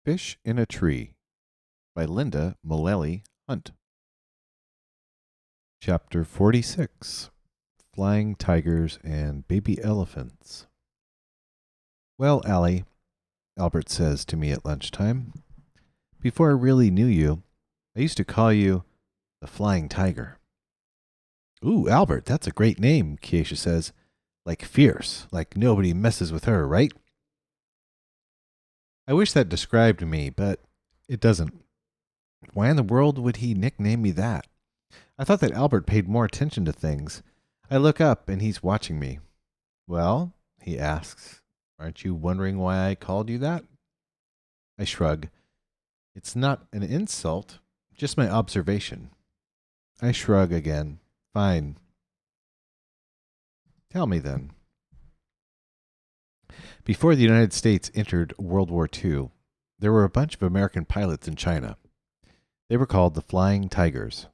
Fish in a Tree by Linda Mullally Hunt. Chapter 46 Flying Tigers and Baby Elephants. Well, Allie, Albert says to me at lunchtime, before I really knew you, I used to call you the Flying Tiger. Ooh, Albert, that's a great name, Keisha says. Like fierce, like nobody messes with her, right? I wish that described me, but it doesn't. Why in the world would he nickname me that? I thought that Albert paid more attention to things. I look up and he's watching me. Well, he asks, aren't you wondering why I called you that? I shrug. It's not an insult, just my observation. I shrug again. Fine. Tell me then. Before the United States entered World War II, there were a bunch of American pilots in China. They were called the Flying Tigers.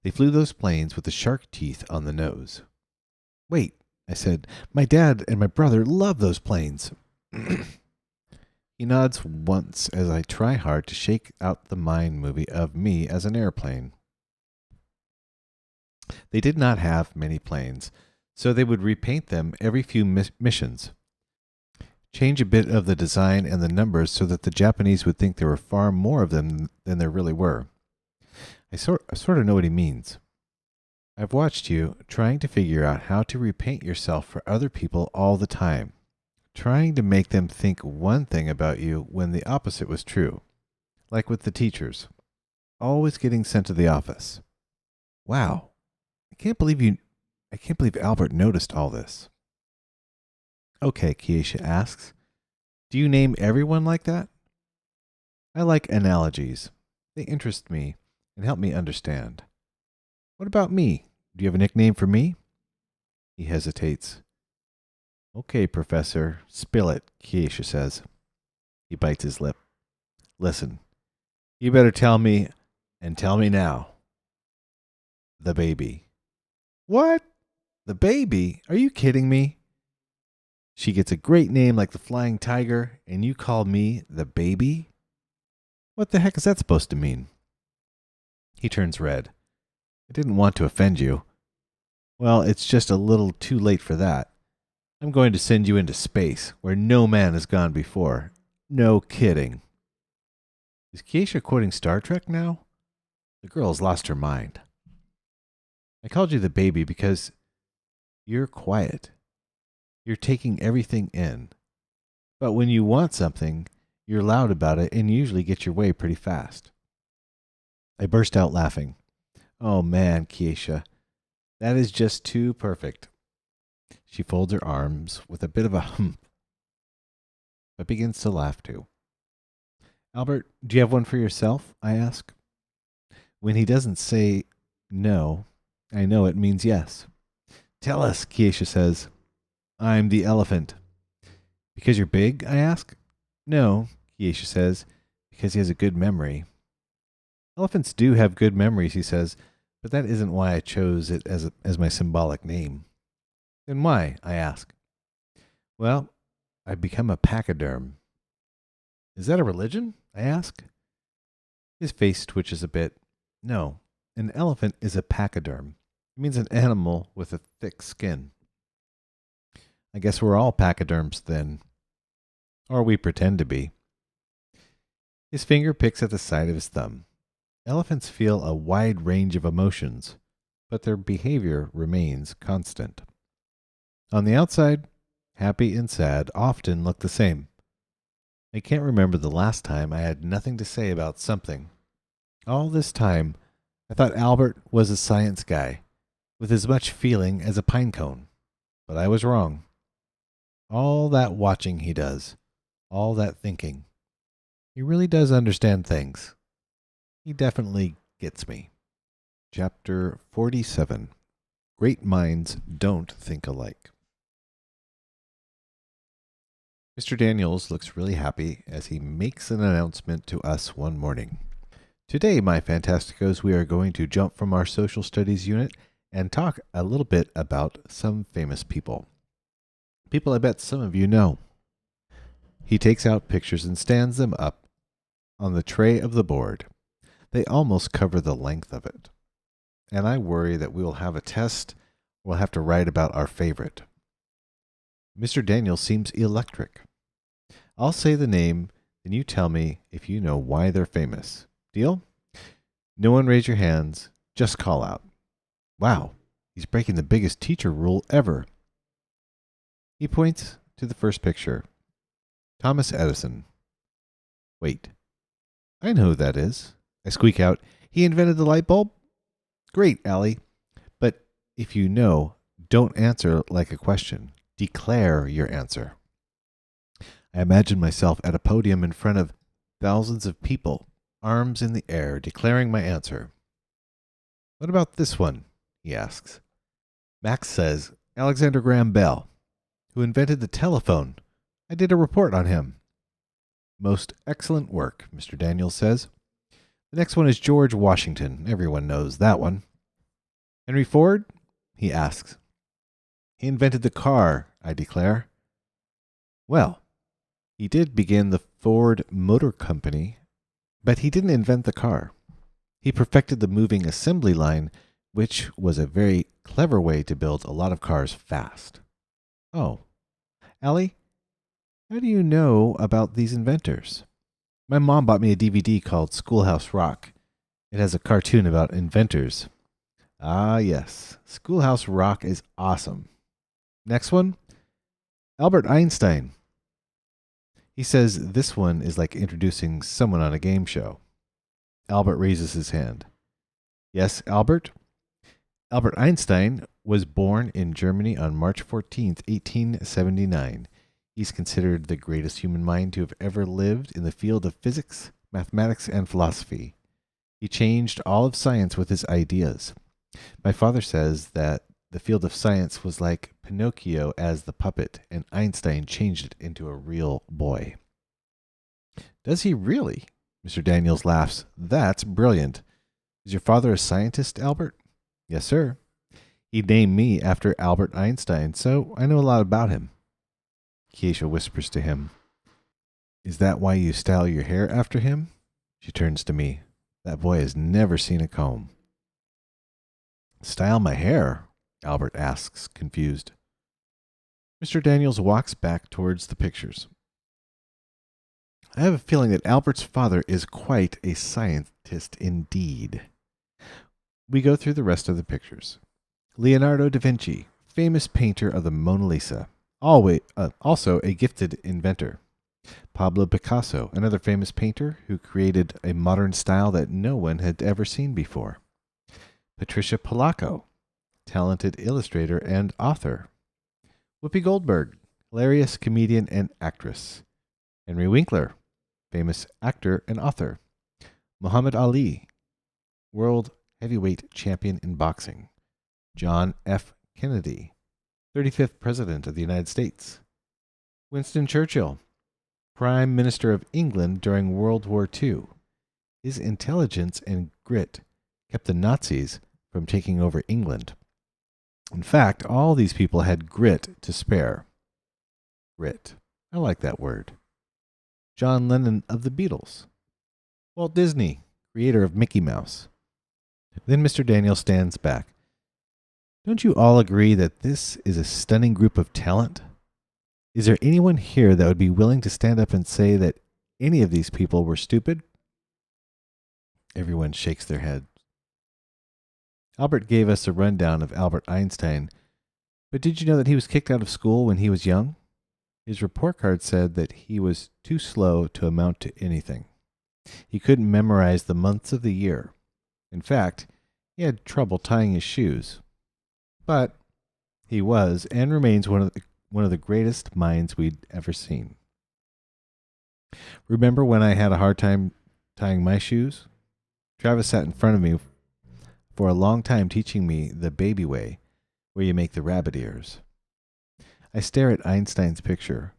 They flew those planes with the shark teeth on the nose. Wait, I said, my dad and my brother love those planes. He nods once as I try hard to shake out the mind movie of me as an airplane. They did not have many planes, so they would repaint them every few missions. Change a bit of the design and the numbers so that the Japanese would think there were far more of them than there really were. I sort of know what he means. I've watched you trying to figure out how to repaint yourself for other people all the time, trying to make them think one thing about you when the opposite was true, like with the teachers, always getting sent to the office. Wow, I can't believe Albert noticed all this. Okay, Keisha asks, do you name everyone like that? I like analogies. They interest me and help me understand. What about me? Do you have a nickname for me? He hesitates. Okay, Professor, spill it, Keisha says. He bites his lip. Listen, you better tell me, and tell me now. The baby. What? The baby? Are you kidding me? She gets a great name like the Flying Tiger, and you call me the baby? What the heck is that supposed to mean? He turns red. I didn't want to offend you. Well, it's just a little too late for that. I'm going to send you into space, where no man has gone before. No kidding. Is Keisha quoting Star Trek now? The girl has lost her mind. I called you the baby because you're quiet. You're taking everything in. But when you want something, you're loud about it and usually get your way pretty fast. I burst out laughing. Oh man, Keisha, that is just too perfect. She folds her arms with a bit of a hump, but begins to laugh too. Albert, do you have one for yourself? I ask. When he doesn't say no, I know it means yes. Tell us, Keisha says. I'm the elephant. Because you're big? I ask. No, Keisha says, because he has a good memory. Elephants do have good memories, he says, but that isn't why I chose it as my symbolic name. Then why? I ask. Well, I've become a pachyderm. Is that a religion? I ask. His face twitches a bit. No, an elephant is a pachyderm. It means an animal with a thick skin. I guess we're all pachyderms then. Or we pretend to be. His finger picks at the side of his thumb. Elephants feel a wide range of emotions, but their behavior remains constant. On the outside, happy and sad often look the same. I can't remember the last time I had nothing to say about something. All this time, I thought Albert was a science guy, with as much feeling as a pine cone. But I was wrong. All that watching he does, all that thinking. He really does understand things. He definitely gets me. Chapter 47 Great Minds Don't Think Alike. Mr. Daniels looks really happy as he makes an announcement to us one morning. Today, my Fantasticos, we are going to jump from our social studies unit and talk a little bit about some famous people. People I bet some of you know. He takes out pictures and stands them up on the tray of the board. They almost cover the length of it. And I worry that we will have a test. We'll have to write about our favorite. Mr. Daniel seems electric. I'll say the name, then you tell me if you know why they're famous. Deal? No one raise your hands. Just call out. Wow, he's breaking the biggest teacher rule ever. He points to the first picture. Thomas Edison. Wait, I know who that is. I squeak out, he invented the light bulb? Great, Allie. But if you know, don't answer like a question. Declare your answer. I imagine myself at a podium in front of thousands of people, arms in the air, declaring my answer. What about this one? He asks. Max says, Alexander Graham Bell, who invented the telephone. I did a report on him. Most excellent work, Mr. Daniels says. The next one is George Washington. Everyone knows that one. Henry Ford? He asks. He invented the car, I declare. Well, he did begin the Ford Motor Company, but he didn't invent the car. He perfected the moving assembly line, which was a very clever way to build a lot of cars fast. Oh, Allie, how do you know about these inventors? My mom bought me a DVD called Schoolhouse Rock. It has a cartoon about inventors. Ah, yes. Schoolhouse Rock is awesome. Next one, Albert Einstein. He says this one is like introducing someone on a game show. Albert raises his hand. Yes, Albert? Albert Einstein was born in Germany on March 14th, 1879. He's considered the greatest human mind to have ever lived in the field of physics, mathematics, and philosophy. He changed all of science with his ideas. My father says that the field of science was like Pinocchio as the puppet, and Einstein changed it into a real boy. Does he really? Mr. Daniels laughs. That's brilliant. Is your father a scientist, Albert? Yes, sir. He named me after Albert Einstein, so I know a lot about him. Keisha whispers to him. Is that why you style your hair after him? She turns to me. That boy has never seen a comb. Style my hair? Albert asks, confused. Mr. Daniels walks back towards the pictures. I have a feeling that Albert's father is quite a scientist indeed. We go through the rest of the pictures. Leonardo da Vinci, famous painter of the Mona Lisa, also a gifted inventor. Pablo Picasso, another famous painter who created a modern style that no one had ever seen before. Patricia Polacco, talented illustrator and author. Whoopi Goldberg, hilarious comedian and actress. Henry Winkler, famous actor and author. Muhammad Ali, world heavyweight champion in boxing. John F. Kennedy, 35th President of the United States. Winston Churchill, Prime Minister of England during World War II. His intelligence and grit kept the Nazis from taking over England. In fact, all these people had grit to spare. Grit. I like that word. John Lennon of the Beatles. Walt Disney, creator of Mickey Mouse. Then Mr. Daniel stands back. Don't you all agree that this is a stunning group of talent? Is there anyone here that would be willing to stand up and say that any of these people were stupid? Everyone shakes their head. Albert gave us a rundown of Albert Einstein, but did you know that he was kicked out of school when he was young? His report card said that he was too slow to amount to anything. He couldn't memorize the months of the year. In fact, he had trouble tying his shoes. But he was and remains one of the greatest minds we'd ever seen. Remember when I had a hard time tying my shoes? Travis sat in front of me for a long time teaching me the baby way, where you make the rabbit ears. I stare at Einstein's picture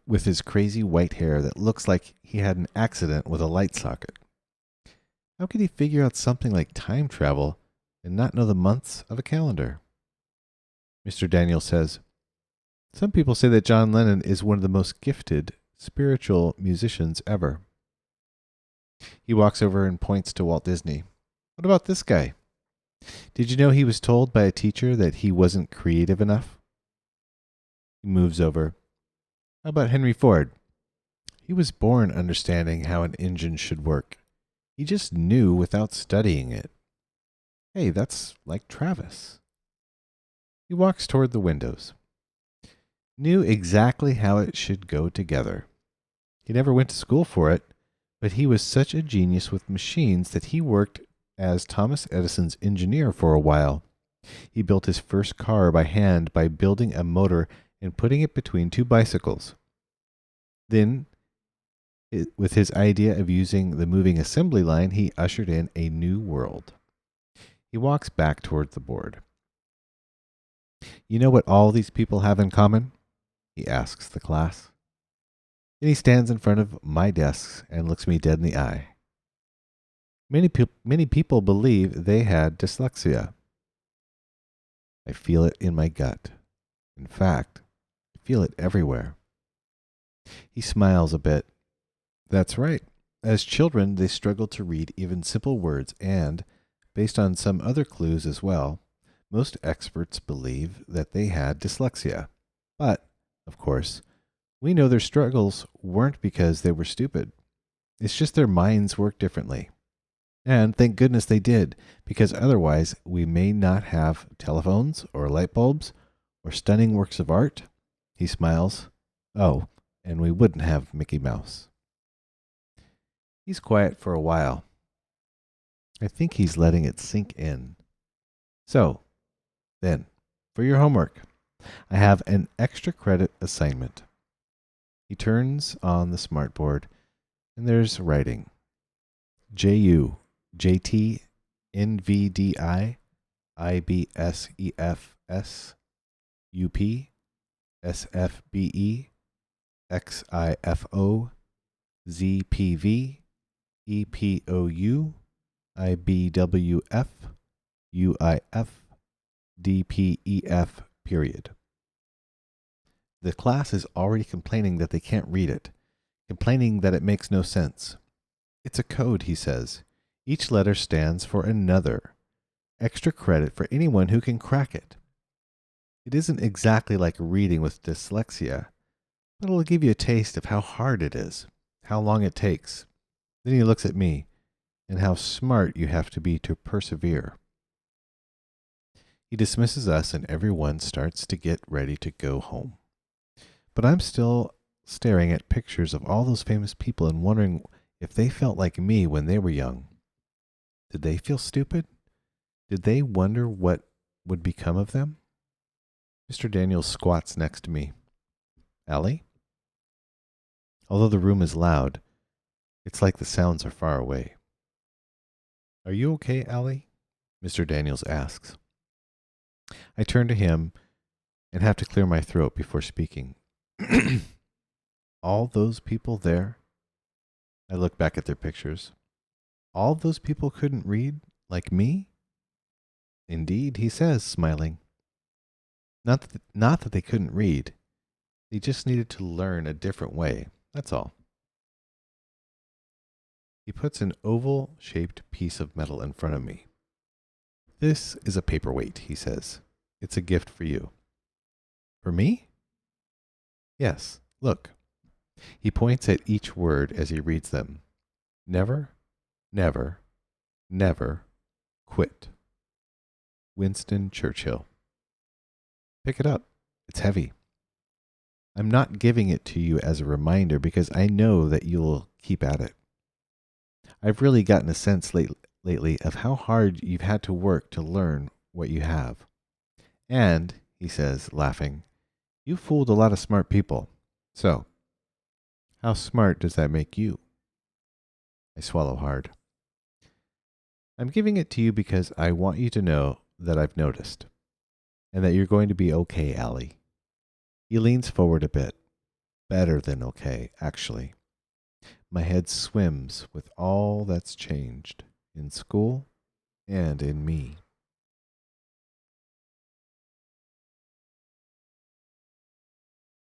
with his crazy white hair that looks like he had an accident with a light socket. How could he figure out something like time travel and not know the months of a calendar? Mr. Daniel says, some people say that John Lennon is one of the most gifted spiritual musicians ever. He walks over and points to Walt Disney. What about this guy? Did you know he was told by a teacher that he wasn't creative enough? He moves over. How about Henry Ford? He was born understanding how an engine should work. He just knew without studying it. Hey, that's like Travis. He walks toward the windows. Knew exactly how it should go together. He never went to school for it, but he was such a genius with machines that he worked as Thomas Edison's engineer for a while. He built his first car by hand by building a motor and putting it between two bicycles. Then, with his idea of using the moving assembly line, he ushered in a new world. He walks back toward the board. You know what all these people have in common? He asks the class. Then he stands in front of my desk and looks me dead in the eye. Many people believe they had dyslexia. I feel it in my gut. In fact, I feel it everywhere. He smiles a bit. That's right. As children, they struggle to read even simple words, and, based on some other clues as well, most experts believe that they had dyslexia. But, of course, we know their struggles weren't because they were stupid. It's just their minds work differently. And thank goodness they did, because otherwise we may not have telephones or light bulbs or stunning works of art. He smiles. Oh, and we wouldn't have Mickey Mouse. He's quiet for a while. I think he's letting it sink in. So, then, for your homework, I have an extra credit assignment. He turns on the smartboard, and there's writing. JU, JT, NVDI, IBSEFS, UP, SFBE, XIFO, ZPV, EPOU, IBWF, UIF, DPEF, period. The class is already complaining that they can't read it, complaining that it makes no sense. It's a code, he says. Each letter stands for another. Extra credit for anyone who can crack it. It isn't exactly like reading with dyslexia, but it'll give you a taste of how hard it is, how long it takes. Then he looks at me, and how smart you have to be to persevere. He dismisses us, and everyone starts to get ready to go home. But I'm still staring at pictures of all those famous people and wondering if they felt like me when they were young. Did they feel stupid? Did they wonder what would become of them? Mr. Daniels squats next to me. Allie? Although the room is loud, it's like the sounds are far away. Are you okay, Allie? Mr. Daniels asks. I turn to him and have to clear my throat before speaking. All those people there? I look back at their pictures. All those people couldn't read, like me? Indeed, he says, smiling. Not that they couldn't read. They just needed to learn a different way. That's all. He puts an oval-shaped piece of metal in front of me. This is a paperweight, he says. It's a gift for you. For me? Yes, look. He points at each word as he reads them. Never, never, never quit. Winston Churchill. Pick it up. It's heavy. I'm not giving it to you as a reminder because I know that you'll keep at it. I've really gotten a sense lately of how hard you've had to work to learn what you have. And, he says, laughing, you fooled a lot of smart people. So, how smart does that make you? I swallow hard. I'm giving it to you because I want you to know that I've noticed, and that you're going to be okay, Allie. He leans forward a bit. Better than okay, actually. My head swims with all that's changed in school and in me.